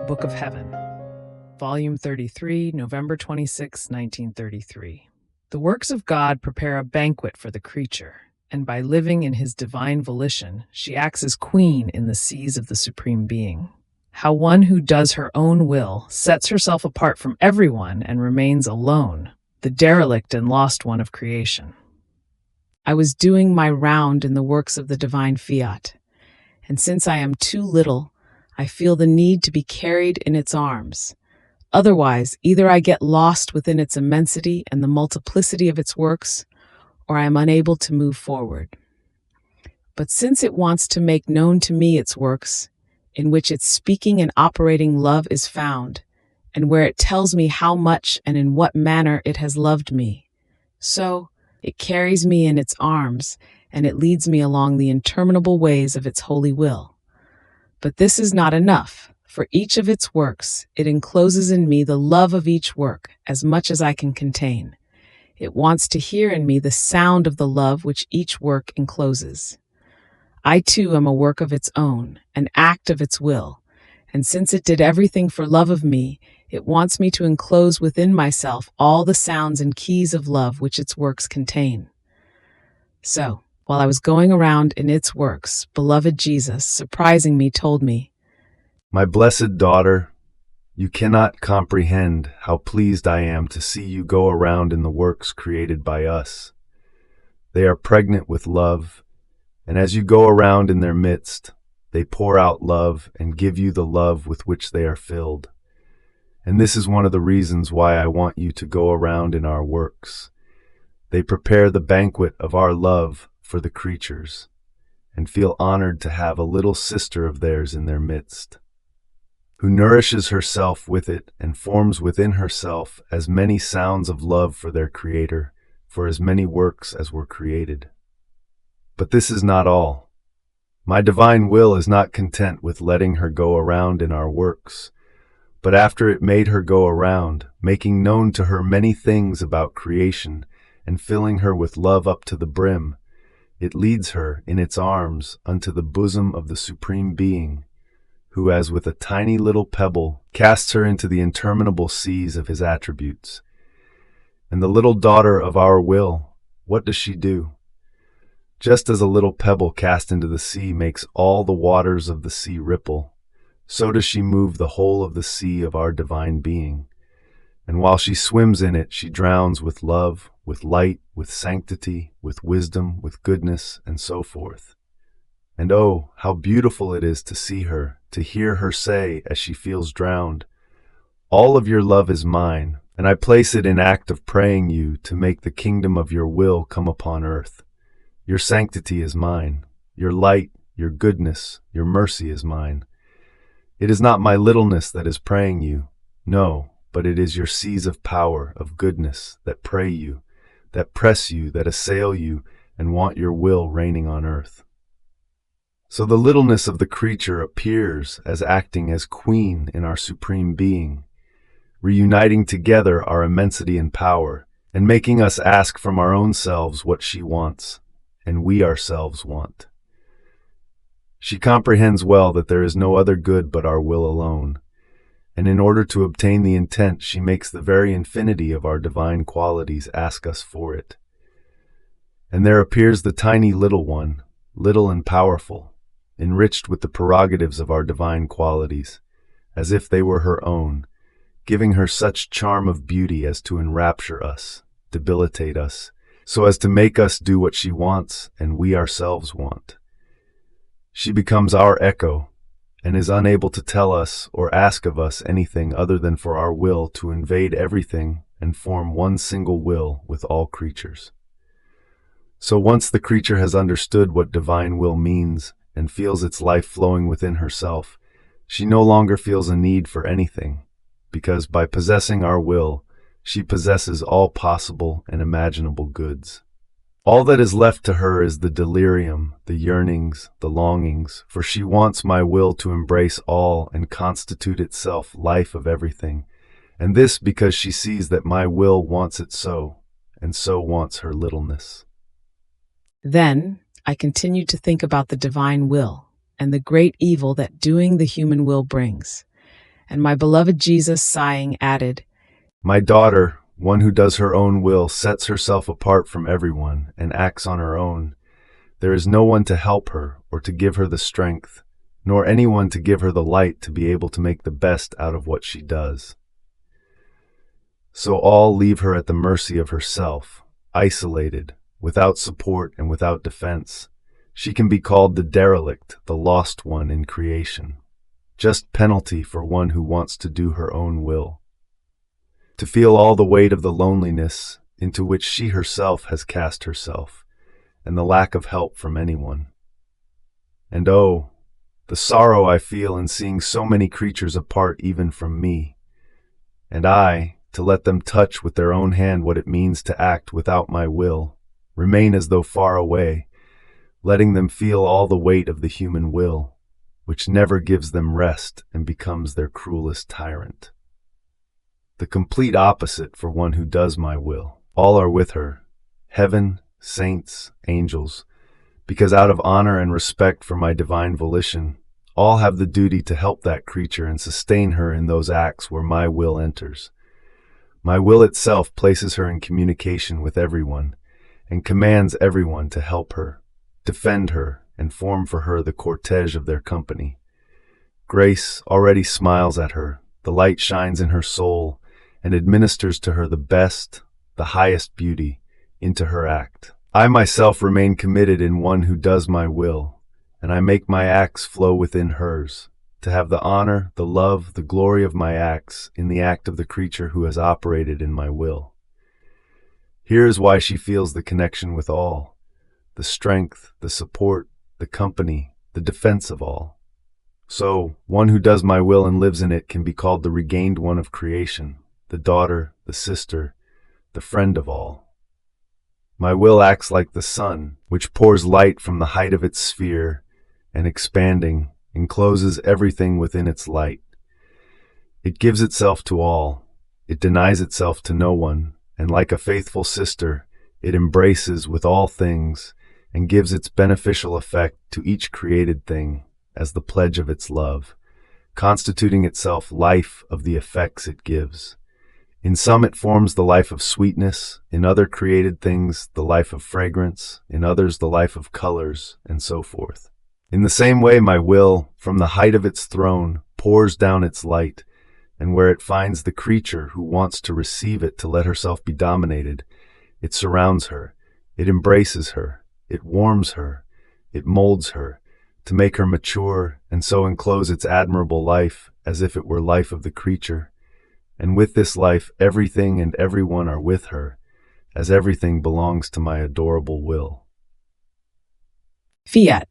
Book of Heaven, Volume 33, November 26, 1933. The works of God prepare a banquet for the creature, and by living in His Divine Volition, she acts as queen in the seas of the Supreme Being. How one who does her own will sets herself apart from everyone and remains alone, the derelict and lost one of creation. I was doing my round in the works of the divine fiat, and since I am too little, I feel the need to be carried in its arms. Otherwise, either I get lost within its immensity and the multiplicity of its works, or I am unable to move forward. But since it wants to make known to me its works, in which its speaking and operating love is found, and where it tells me how much and in what manner it has loved me, so it carries me in its arms, and it leads me along the interminable ways of its holy will. But this is not enough. For each of its works, it encloses in me the love of each work as much as I can contain. It wants to hear in me the sound of the love which each work encloses. I too am a work of its own, an act of its will, and since it did everything for love of me, it wants me to enclose within myself all the sounds and keys of love which its works contain. So, while I was going around in its works, beloved Jesus, surprising me, told me, "My blessed daughter, you cannot comprehend how pleased I am to see you go around in the works created by us. They are pregnant with love, and as you go around in their midst, they pour out love and give you the love with which they are filled. And this is one of the reasons why I want you to go around in our works. They prepare the banquet of our love for the creatures, and feel honored to have a little sister of theirs in their midst, who nourishes herself with it and forms within herself as many sounds of love for their Creator, for as many works as were created. But this is not all. My divine will is not content with letting her go around in our works, but after it made her go around, making known to her many things about creation and filling her with love up to the brim, it leads her in its arms unto the bosom of the Supreme Being, who as with a tiny little pebble casts her into the interminable seas of His attributes. And the little daughter of our will, what does she do? Just as a little pebble cast into the sea makes all the waters of the sea ripple, so does she move the whole of the sea of our divine being. And while she swims in it, she drowns with love, with light, with sanctity, with wisdom, with goodness, and so forth. And oh, how beautiful it is to see her, to hear her say as she feels drowned, "All of your love is mine, and I place it in act of praying you to make the kingdom of your will come upon earth. Your sanctity is mine, your light, your goodness, your mercy is mine. It is not my littleness that is praying you, no, but it is your seas of power, of goodness, that pray you, that press you, that assail you, and want your will reigning on earth." So the littleness of the creature appears as acting as queen in our Supreme Being, reuniting together our immensity and power, and making us ask from our own selves what she wants, and we ourselves want. She comprehends well that there is no other good but our will alone, and in order to obtain the intent, she makes the very infinity of our divine qualities ask us for it. And there appears the tiny little one, little and powerful, enriched with the prerogatives of our divine qualities, as if they were her own, giving her such charm of beauty as to enrapture us, debilitate us, so as to make us do what she wants and we ourselves want. She becomes our echo, and is unable to tell us or ask of us anything other than for our will to invade everything and form one single will with all creatures. So once the creature has understood what divine will means and feels its life flowing within herself, she no longer feels a need for anything, because by possessing our will, she possesses all possible and imaginable goods. All that is left to her is the delirium, the yearnings, the longings, for she wants my will to embrace all and constitute itself life of everything, and this because she sees that my will wants it so, and so wants her littleness. Then I continued to think about the divine will and the great evil that doing the human will brings, And my beloved Jesus, sighing, added, My daughter, one who does her own will, sets herself apart from everyone and acts on her own. There is no one to help her or to give her the strength, nor anyone to give her the light to be able to make the best out of what she does. So all leave her at the mercy of herself, isolated, without support and without defense. She can be called the derelict, the lost one in creation. Just penalty for one who wants to do her own will. To feel all the weight of the loneliness into which she herself has cast herself, and the lack of help from anyone. And oh, the sorrow I feel in seeing so many creatures apart even from me, and I, to let them touch with their own hand what it means to act without my will, remain as though far away, letting them feel all the weight of the human will, which never gives them rest and becomes their cruelest tyrant. The complete opposite for one who does my will. All are with her, heaven, saints, angels, because out of honor and respect for my divine volition, all have the duty to help that creature and sustain her in those acts where my will enters. My will itself places her in communication with everyone and commands everyone to help her, defend her, and form for her the cortege of their company. Grace already smiles at her, the light shines in her soul, and administers to her the best, the highest beauty, into her act. I myself remain committed in one who does my will, and I make my acts flow within hers, to have the honor, the love, the glory of my acts in the act of the creature who has operated in my will. Here is why she feels the connection with all, the strength, the support, the company, the defense of all. So, one who does my will and lives in it can be called the regained one of creation, the daughter, the sister, the friend of all. My will acts like the sun, which pours light from the height of its sphere, and expanding, encloses everything within its light. It gives itself to all, it denies itself to no one, and like a faithful sister, it embraces with all things, and gives its beneficial effect to each created thing as the pledge of its love, constituting itself life of the effects it gives. In some it forms the life of sweetness, in other created things the life of fragrance, in others the life of colors, and so forth. In the same way my will, from the height of its throne, pours down its light, and where it finds the creature who wants to receive it to let herself be dominated, it surrounds her, it embraces her, it warms her, it molds her, to make her mature and so enclose its admirable life as if it were life of the creature. And with this life everything and everyone are with her, as everything belongs to my adorable will. Fiat.